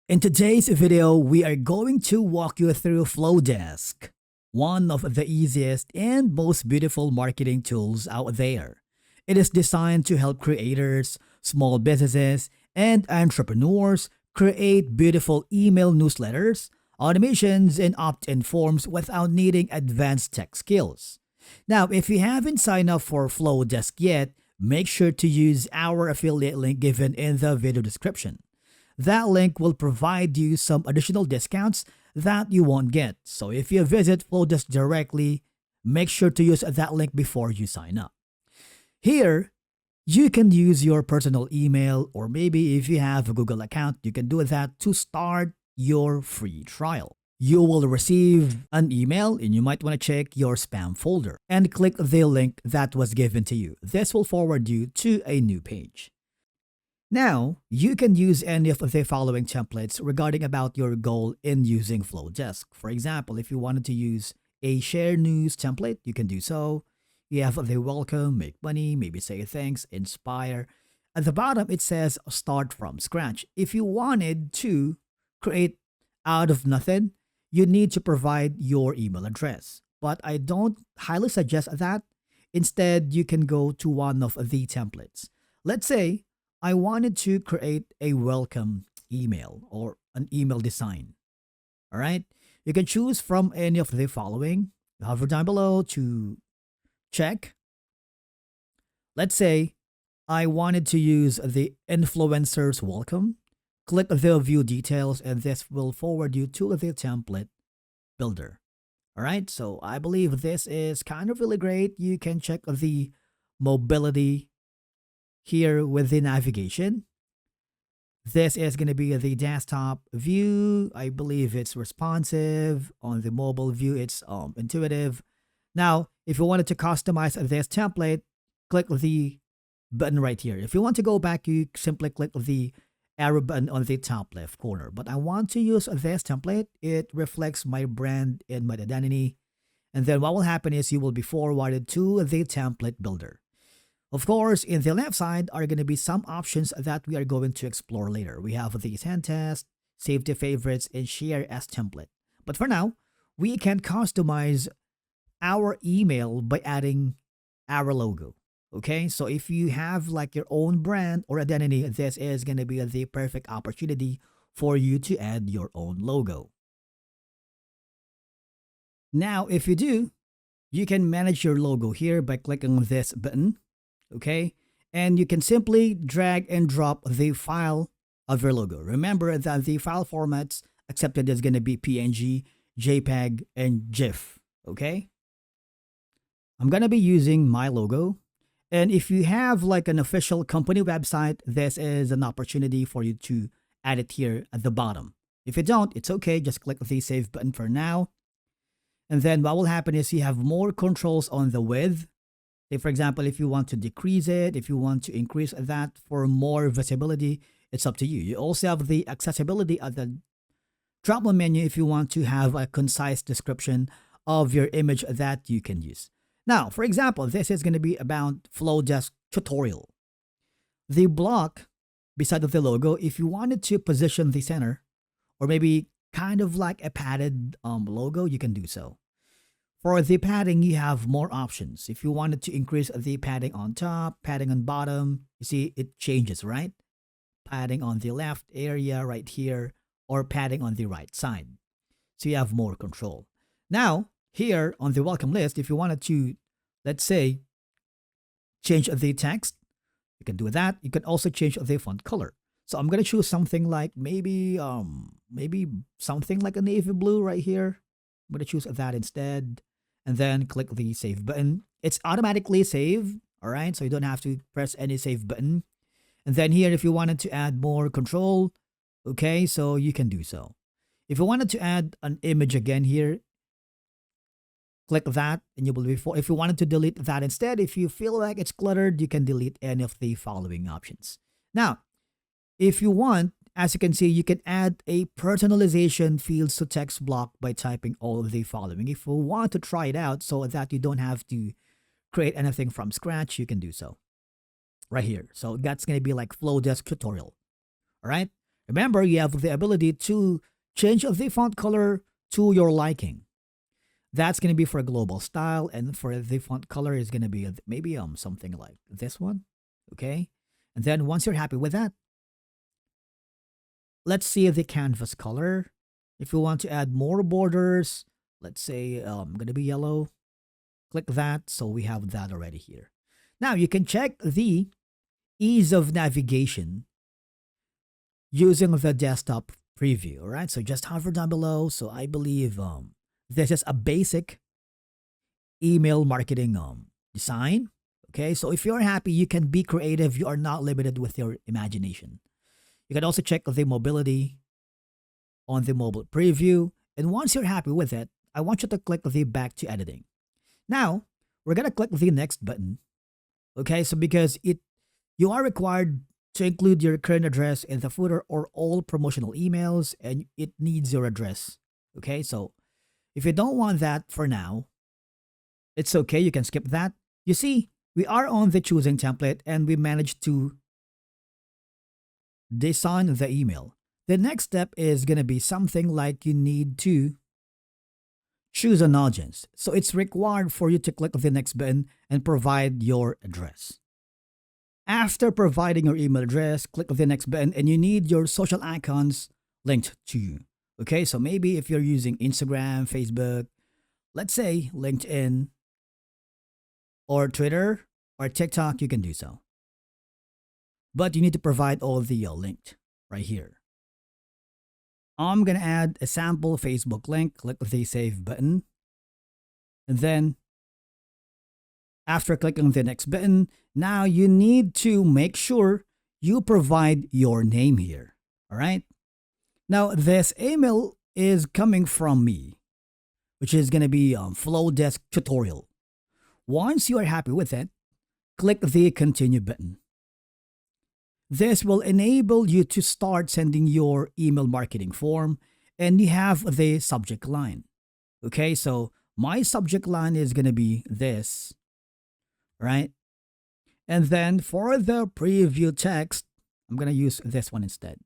In today's video, we are going to walk you through Flodesk, one of the easiest and most beautiful marketing tools out there. It is designed to help creators, small businesses, and entrepreneurs create beautiful email newsletters, automations, and opt-in forms without needing advanced tech skills. Now, if you haven't signed up for Flodesk yet, make sure to use our affiliate link given in the video description. That link will provide you some additional discounts that you won't get. So if you visit Flodesk directly, make sure to use that link before you sign up. Here, you can use your personal email, or maybe if you have a Google account, you can do that to start your free trial. You will receive an email and you might want to check your spam folder and click the link that was given to you. This will forward you to a new page. Now, you can use any of the following templates regarding about your goal in using Flodesk. For example, if you wanted to use a share news template, you can do so. You have the welcome, make money, maybe say thanks, inspire. At the bottom, it says start from scratch. If you wanted to create out of nothing, you need to provide your email address. But I don't highly suggest that. Instead, you can go to one of the templates. Let's say I wanted to create a welcome email or an email design. All right. You can choose from any of the following. Hover down below to check. Let's say I wanted to use the influencer's welcome. Click the view details and this will forward you to the template builder. All right. So I believe this is kind of really great. You can check the mobility here with the navigation. This is going to be the desktop view. I believe it's responsive. On the mobile view, it's intuitive. Now, if you wanted to customize this template, click the button right here. If you want to go back, you simply click the arrow button on the top left corner. But I want to use this template. It reflects my brand and my identity. And then what will happen is you will be forwarded to the template builder. Of course, in the left side are going to be some options that we are going to explore later. We have the send test, save to favorites, and share as template. But for now, we can customize our email by adding our logo. Okay, so if you have like your own brand or identity, this is going to be the perfect opportunity for you to add your own logo. Now, if you do, you can manage your logo here by clicking this button. Okay, and you can simply drag and drop the file of your logo. Remember that the file formats accepted is going to be PNG, JPEG, and GIF. Okay, I'm going to be using my logo. And if you have like an official company website, this is an opportunity for you to add it here at the bottom. If you don't, it's okay. Just click the save button for now. And then what will happen is you have more controls on the width. Say, for example, if you want to decrease it, if you want to increase that for more visibility, it's up to you. You also have the accessibility at the drop-down menu if you want to have a concise description of your image that you can use. Now, for example, this is going to be about Flodesk tutorial. The block beside of the logo, if you wanted to position the center, or maybe kind of like a padded logo, you can do so. For the padding, you have more options. If you wanted to increase the padding on top, padding on bottom, you see it changes, right? Padding on the left area right here, or padding on the right side. So you have more control. Now, here on the welcome list, if you wanted to, let's say, change the text, you can do that. You can also change the font color. So I'm going to choose something like maybe something like a navy blue right here. I'm going to choose that instead. And then click the save button. It's automatically saved, all right? So you don't have to press any save button. And then here, if you wanted to add more control, okay, so you can do so. If you wanted to add an image again here, click that and you will be if you wanted to delete that instead, if you feel like it's cluttered, you can delete any of the following options. Now, if you want, as you can see, you can add a personalization fields to text block by typing all of the following. If you want to try it out so that you don't have to create anything from scratch, you can do so right here. So that's going to be like Flodesk tutorial. All right. Remember, you have the ability to change the font color to your liking. That's going to be for a global style, and for the font color is going to be maybe something like this one, okay? And then once you're happy with that, let's see the canvas color. If you want to add more borders, let's say going to be yellow, click that, so we have that already here. Now you can check the ease of navigation using the desktop preview, all right? So just hover down below. So I believe this is a basic email marketing design. Okay, so if you're happy, you can be creative. You are not limited with your imagination. You can also check the mobility on the mobile preview. And once you're happy with it, I want you to click the back to editing. Now, we're going to click the next button. Okay, so because you are required to include your current address in the footer or all promotional emails, and it needs your address. Okay, so if you don't want that for now, it's okay. You can skip that. You see, we are on the choosing template and we managed to design the email. The next step is going to be something like you need to choose an audience. So it's required for you to click the next button and provide your address. After providing your email address, click the next button and you need your social icons linked to you. Okay, so maybe if you're using Instagram, Facebook, let's say LinkedIn, or Twitter, or TikTok, you can do so. But you need to provide all the linked right here. I'm going to add a sample Facebook link, click the save button. And then after clicking the next button, now you need to make sure you provide your name here. All right. Now this email is coming from me, which is going to be Flodesk tutorial. Once you are happy with it, click the continue button. This will enable you to start sending your email marketing form, and you have the subject line. Okay, so my subject line is going to be this, right? And then for the preview text, I'm going to use this one instead.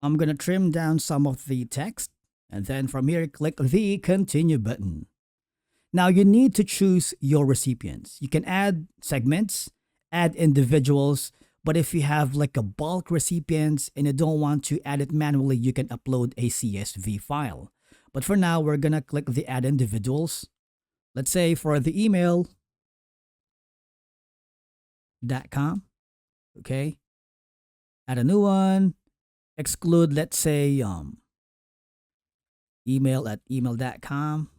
I'm going to trim down some of the text, and then from here, click the continue button. Now you need to choose your recipients. You can add segments, add individuals, but if you have like a bulk recipients and you don't want to add it manually, you can upload a CSV file. But for now, we're going to click the add individuals. Let's say for the email.com, okay? Add a new one, exclude, let's say, email@email.com,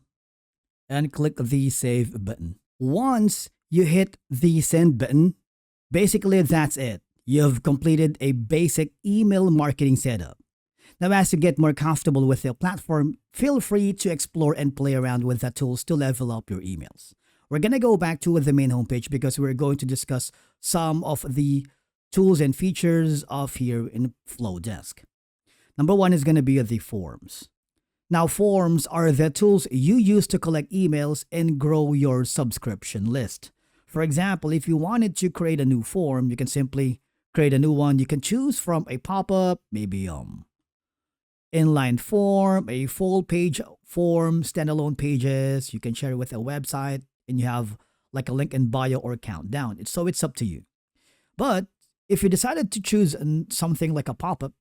and click the save button. Once you hit the send button, basically that's it. You've completed a basic email marketing setup. Now, as you get more comfortable with your platform, feel free to explore and play around with the tools to level up your emails. We're going to go back to the main homepage because we're going to discuss some of the tools and features of here in Flodesk. Number one is going to be the forms. Now, forms are the tools you use to collect emails and grow your subscription list. For example, if you wanted to create a new form, you can simply create a new one. You can choose from a pop-up, maybe inline form, a full page form, standalone pages. You can share it with a website, and you have like a link in bio or countdown. So it's up to you. But if you decided to choose something like a pop-up,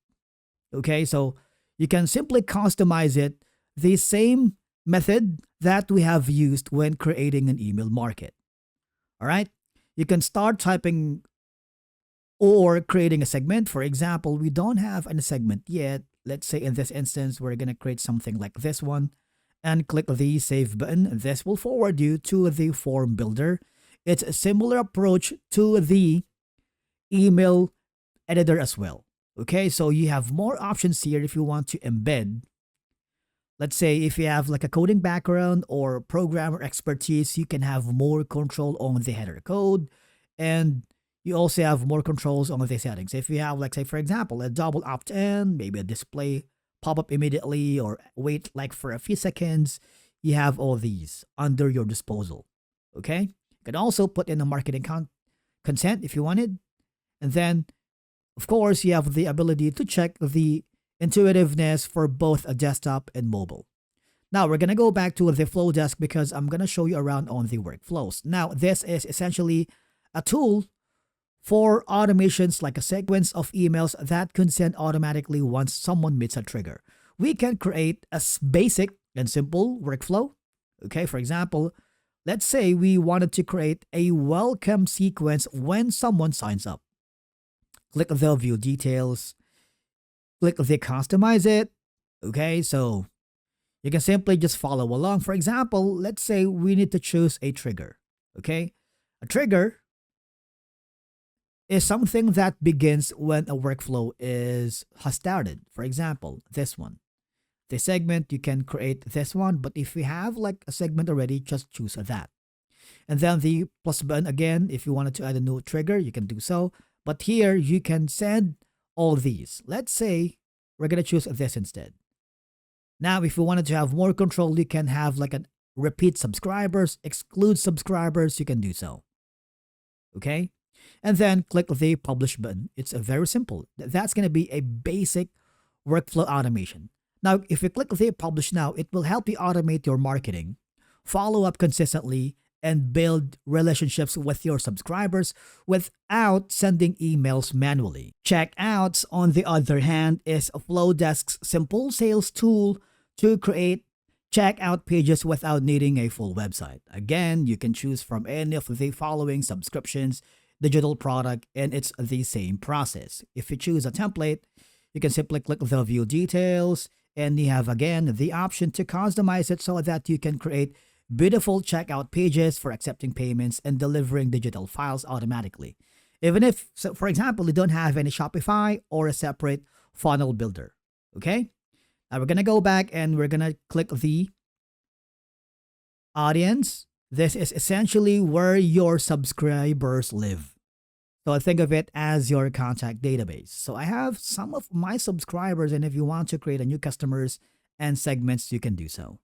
okay, so you can simply customize it the same method that we have used when creating an email market. All right, you can start typing or creating a segment. For example, we don't have a segment yet. Let's say in this instance, we're going to create something like this one and click the save button. This will forward you to the form builder. It's a similar approach to the email editor as well. Okay, so you have more options here if you want to embed. Let's say if you have like a coding background or programmer expertise, you can have more control on the header code, and you also have more controls on the settings. If you have, like, say, for example, a double opt-in, maybe a display pop-up immediately or wait like for a few seconds, you have all these under your disposal. Okay, you can also put in a marketing consent if you wanted, and then Of course, you have the ability to check the intuitiveness for both a desktop and mobile. Now we're gonna go back to the Flodesk because I'm gonna show you around on the workflows. Now this is essentially a tool for automations like a sequence of emails that can send automatically once someone meets a trigger. We can create a basic and simple workflow. Okay, for example, let's say we wanted to create a welcome sequence when someone signs up. Click the view details, click the customize it. Okay, so you can simply just follow along. For example, let's say we need to choose a trigger. Okay, a trigger is something that begins when a workflow has started. For example, this one. The segment, you can create this one, but if you have like a segment already, just choose that. And then the plus button again, if you wanted to add a new trigger, you can do so. But here you can send all these. Let's say we're going to choose this instead. Now, if you wanted to have more control, you can have like a repeat subscribers, exclude subscribers, you can do so. Okay? And then click the publish button. It's very simple. That's going to be a basic workflow automation. Now, if you click the publish now, it will help you automate your marketing, follow up consistently, and build relationships with your subscribers without sending emails manually. Checkouts, on the other hand, is Flodesk's simple sales tool to create checkout pages without needing a full website. Again, you can choose from any of the following subscriptions, digital product, and it's the same process. If you choose a template, you can simply click the view details, and you have again the option to customize it so that you can create beautiful checkout pages for accepting payments and delivering digital files automatically. Even if, so for example, you don't have any Shopify or a separate funnel builder. Okay? Now we're going to go back and we're going to click the audience. This is essentially where your subscribers live. So think of it as your contact database. So I have some of my subscribers, and if you want to create a new customers and segments, you can do so.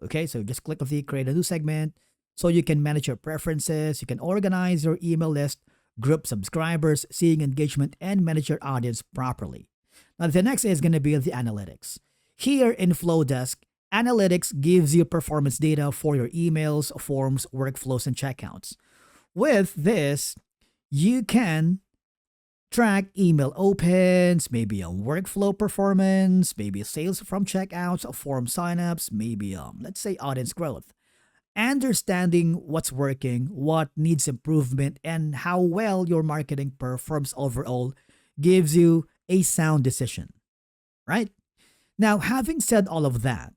Okay, so just click the create a new segment so you can manage your preferences, you can organize your email list, group subscribers, seeing engagement, and manage your audience properly. Now the next is going to be the analytics. Here in Flodesk, analytics gives you performance data for your emails, forms, workflows, and checkouts. With this, you can track email opens, maybe a workflow performance, maybe sales from checkouts, form signups, maybe let's say audience growth. Understanding what's working, what needs improvement, and how well your marketing performs overall gives you a sound decision, right? Now, having said all of that,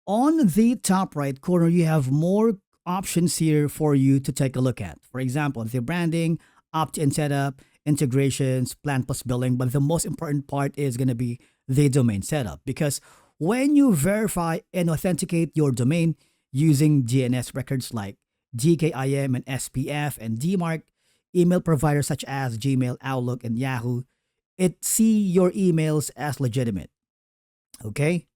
on the top right corner, you have more options here for you to take a look at. For example, the branding, opt-in setup, integrations, plan plus billing, but the most important part is going to be the domain setup, because when you verify and authenticate your domain using DNS records like DKIM and SPF and DMARC, email providers such as Gmail, Outlook, and Yahoo, it see your emails as legitimate. Okay?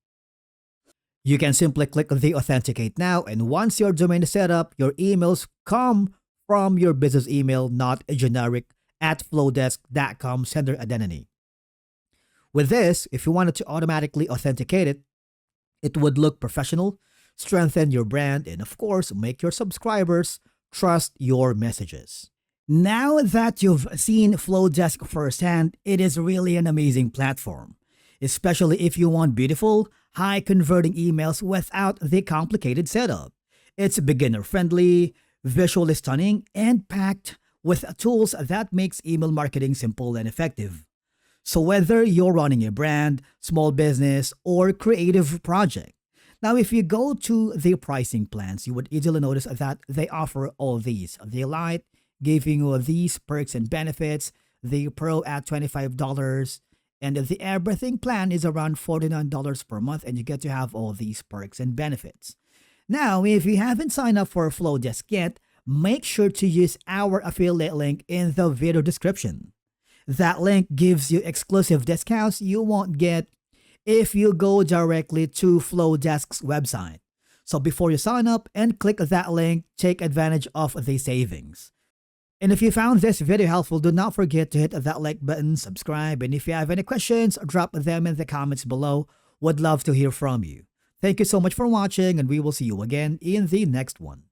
You can simply click the authenticate now, and once your domain is set up, your emails come from your business email, not a generic @flodesk.com sender identity. With this, if you wanted to automatically authenticate it, it would look professional, strengthen your brand, and of course, make your subscribers trust your messages. Now that you've seen Flodesk firsthand, it is really an amazing platform, especially if you want beautiful, high converting emails without the complicated setup. It's beginner friendly, visually stunning, and packed with tools that makes email marketing simple and effective. So whether you're running a brand, small business, or creative project. Now, if you go to the pricing plans, you would easily notice that they offer all these. The Lite giving you these perks and benefits, the Pro at $25, and the Everything plan is around $49 per month, and you get to have all these perks and benefits. Now, if you haven't signed up for Flodesk yet, make sure to use our affiliate link in the video description. That link gives you exclusive discounts you won't get if you go directly to Flodesk's website. So before you sign up and click that link, take advantage of the savings. And if you found this video helpful, do not forget to hit that like button, subscribe, and if you have any questions, drop them in the comments below. Would love to hear from you. Thank you so much for watching, and we will see you again in the next one.